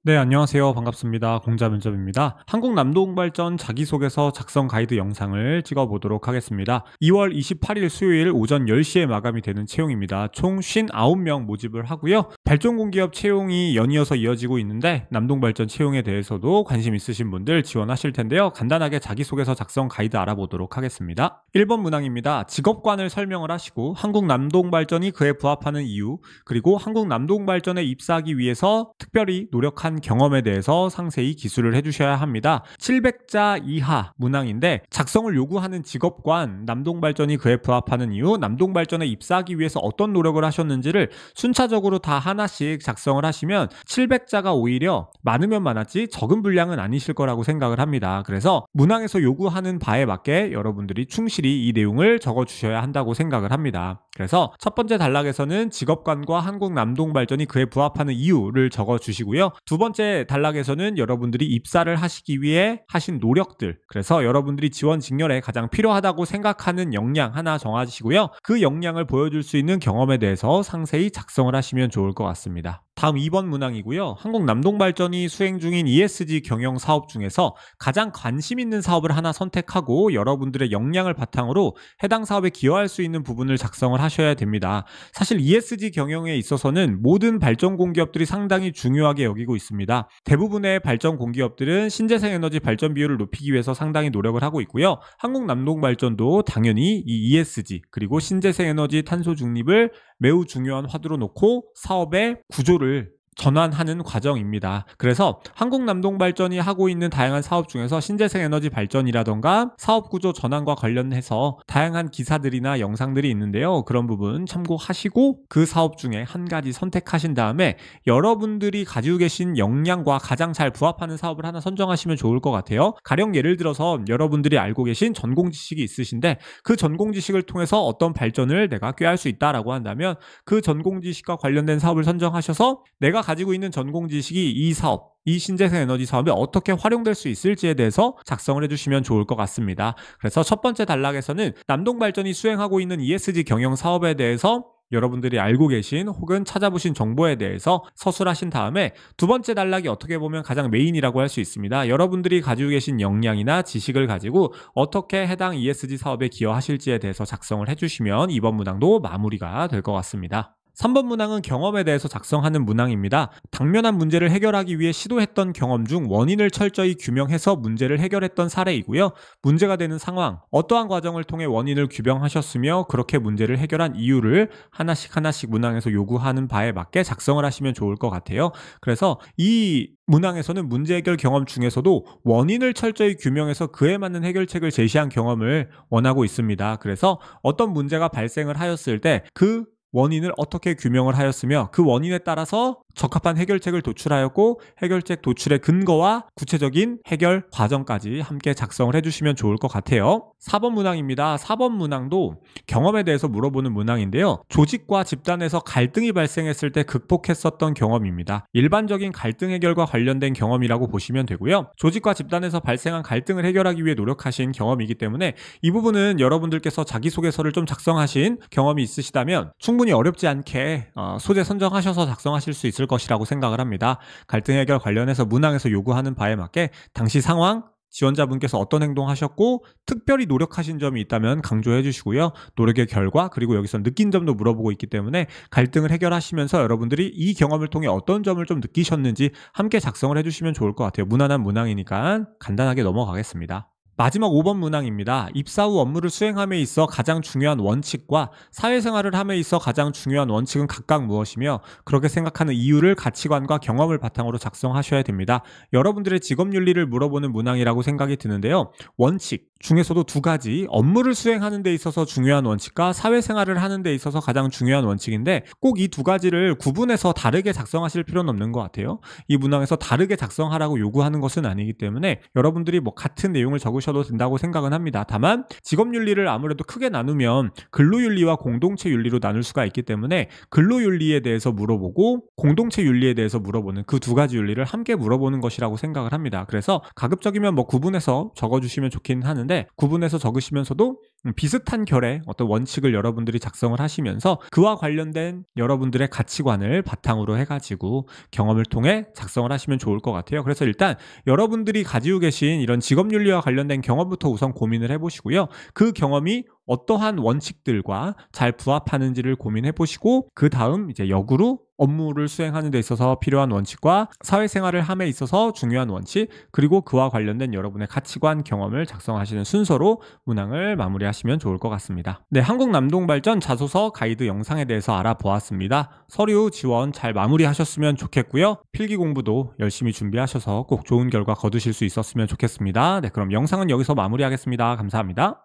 네, 안녕하세요. 반갑습니다. 공자면접입니다. 한국남동발전 자기소개서 작성 가이드 영상을 찍어보도록 하겠습니다. 2월 28일 수요일 오전 10시에 마감이 되는 채용입니다. 총 59명 모집을 하고요. 발전공기업 채용이 연이어서 이어지고 있는데 남동발전 채용에 대해서도 관심 있으신 분들 지원하실 텐데요. 간단하게 자기소개서 작성 가이드 알아보도록 하겠습니다. 1번 문항입니다. 직업관을 설명을 하시고 한국남동발전이 그에 부합하는 이유, 그리고 한국남동발전에 입사하기 위해서 특별히 노력한 경험에 대해서 상세히 기술을 해주셔야 합니다. 700자 이하 문항인데 작성을 요구하는 직업관, 남동발전이 그에 부합하는 이유, 남동발전에 입사하기 위해서 어떤 노력을 하셨는지를 순차적으로 다 하나씩 작성을 하시면 700자가 오히려 많으면 많았지 적은 분량은 아니실 거라고 생각을 합니다. 그래서 문항에서 요구하는 바에 맞게 여러분들이 충실히 이 내용을 적어주셔야 한다고 생각을 합니다. 그래서 첫 번째 단락에서는 직업관과 한국남동발전이 그에 부합하는 이유를 적어주시고요. 두 번째 단락에서는 여러분들이 입사를 하시기 위해 하신 노력들, 그래서 여러분들이 지원 직렬에 가장 필요하다고 생각하는 역량 하나 정하시고요. 그 역량을 보여줄 수 있는 경험에 대해서 상세히 작성을 하시면 좋을 것 같습니다. 다음 2번 문항이고요. 한국남동발전이 수행 중인 ESG 경영 사업 중에서 가장 관심 있는 사업을 하나 선택하고 여러분들의 역량을 바탕으로 해당 사업에 기여할 수 있는 부분을 작성을 하셔야 됩니다. 사실 ESG 경영에 있어서는 모든 발전 공기업들이 상당히 중요하게 여기고 있습니다. 대부분의 발전 공기업들은 신재생 에너지 발전 비율을 높이기 위해서 상당히 노력을 하고 있고요. 한국남동발전도 당연히 이 ESG 그리고 신재생 에너지 탄소 중립을 매우 중요한 화두로 놓고 사업의 구조를 전환하는 과정입니다. 그래서 한국남동발전이 하고 있는 다양한 사업 중에서 신재생에너지 발전이라던가 사업구조 전환과 관련해서 다양한 기사들이나 영상들이 있는데요. 그런 부분 참고하시고 그 사업 중에 한 가지 선택하신 다음에 여러분들이 가지고 계신 역량과 가장 잘 부합하는 사업을 하나 선정하시면 좋을 것 같아요. 가령 예를 들어서 여러분들이 알고 계신 전공 지식이 있으신데 그 전공 지식을 통해서 어떤 발전을 내가 꾀할 수 있다라고 한다면 그 전공 지식과 관련된 사업을 선정하셔서 내가 가지고 있는 전공 지식이 이 사업, 이 신재생 에너지 사업에 어떻게 활용될 수 있을지에 대해서 작성을 해주시면 좋을 것 같습니다. 그래서 첫 번째 단락에서는 남동발전이 수행하고 있는 ESG 경영 사업에 대해서 여러분들이 알고 계신 혹은 찾아보신 정보에 대해서 서술하신 다음에 두 번째 단락이 어떻게 보면 가장 메인이라고 할 수 있습니다. 여러분들이 가지고 계신 역량이나 지식을 가지고 어떻게 해당 ESG 사업에 기여하실지에 대해서 작성을 해주시면 이번 문항도 마무리가 될 것 같습니다. 3번 문항은 경험에 대해서 작성하는 문항입니다. 당면한 문제를 해결하기 위해 시도했던 경험 중 원인을 철저히 규명해서 문제를 해결했던 사례이고요. 문제가 되는 상황, 어떠한 과정을 통해 원인을 규명하셨으며 그렇게 문제를 해결한 이유를 하나씩 문항에서 요구하는 바에 맞게 작성을 하시면 좋을 것 같아요. 그래서 이 문항에서는 문제 해결 경험 중에서도 원인을 철저히 규명해서 그에 맞는 해결책을 제시한 경험을 원하고 있습니다. 그래서 어떤 문제가 발생을 하였을 때 그 원인을 어떻게 규명을 하였으며 그 원인에 따라서 적합한 해결책을 도출하였고 해결책 도출의 근거와 구체적인 해결 과정까지 함께 작성을 해주시면 좋을 것 같아요. 4번 문항입니다. 4번 문항도 경험에 대해서 물어보는 문항인데요. 조직과 집단에서 갈등이 발생했을 때 극복했었던 경험입니다. 일반적인 갈등 해결과 관련된 경험이라고 보시면 되고요. 조직과 집단에서 발생한 갈등을 해결하기 위해 노력하신 경험이기 때문에 이 부분은 여러분들께서 자기소개서를 좀 작성하신 경험이 있으시다면 충분히 어렵지 않게 소재 선정하셔서 작성하실 수 있을 것이라고 생각을 합니다. 갈등 해결 관련해서 문항에서 요구하는 바에 맞게 당시 상황, 지원자분께서 어떤 행동하셨고 특별히 노력하신 점이 있다면 강조해 주시고요. 노력의 결과 그리고 여기서 느낀 점도 물어보고 있기 때문에 갈등을 해결하시면서 여러분들이 이 경험을 통해 어떤 점을 좀 느끼셨는지 함께 작성을 해주시면 좋을 것 같아요. 무난한 문항이니까 간단하게 넘어가겠습니다. 마지막 5번 문항입니다. 입사 후 업무를 수행함에 있어 가장 중요한 원칙과 사회생활을 함에 있어 가장 중요한 원칙은 각각 무엇이며 그렇게 생각하는 이유를 가치관과 경험을 바탕으로 작성하셔야 됩니다. 여러분들의 직업윤리를 물어보는 문항이라고 생각이 드는데요. 원칙 중에서도 두 가지, 업무를 수행하는 데 있어서 중요한 원칙과 사회생활을 하는 데 있어서 가장 중요한 원칙인데 꼭 이 두 가지를 구분해서 다르게 작성하실 필요는 없는 것 같아요. 이 문항에서 다르게 작성하라고 요구하는 것은 아니기 때문에 여러분들이 뭐 같은 내용을 적으셔도 된다고 생각은 합니다. 다만 직업윤리를 아무래도 크게 나누면 근로윤리와 공동체윤리로 나눌 수가 있기 때문에 근로윤리에 대해서 물어보고 공동체윤리에 대해서 물어보는 그 두 가지 윤리를 함께 물어보는 것이라고 생각을 합니다. 그래서 가급적이면 뭐 구분해서 적어주시면 좋긴 하는데 구분해서 적으시면서도 비슷한 결의 어떤 원칙을 여러분들이 작성을 하시면서 그와 관련된 여러분들의 가치관을 바탕으로 해가지고 경험을 통해 작성을 하시면 좋을 것 같아요. 그래서 일단 여러분들이 가지고 계신 이런 직업윤리와 관련된 경험부터 우선 고민을 해보시고요. 그 경험이 어떠한 원칙들과 잘 부합하는지를 고민해 보시고 그 다음 이제 역으로 업무를 수행하는 데 있어서 필요한 원칙과 사회생활을 함에 있어서 중요한 원칙, 그리고 그와 관련된 여러분의 가치관, 경험을 작성하시는 순서로 문항을 마무리하시면 좋을 것 같습니다. 네, 한국남동발전 자소서 가이드 영상에 대해서 알아보았습니다. 서류 지원 잘 마무리하셨으면 좋겠고요. 필기 공부도 열심히 준비하셔서 꼭 좋은 결과 거두실 수 있었으면 좋겠습니다. 네, 그럼 영상은 여기서 마무리하겠습니다. 감사합니다.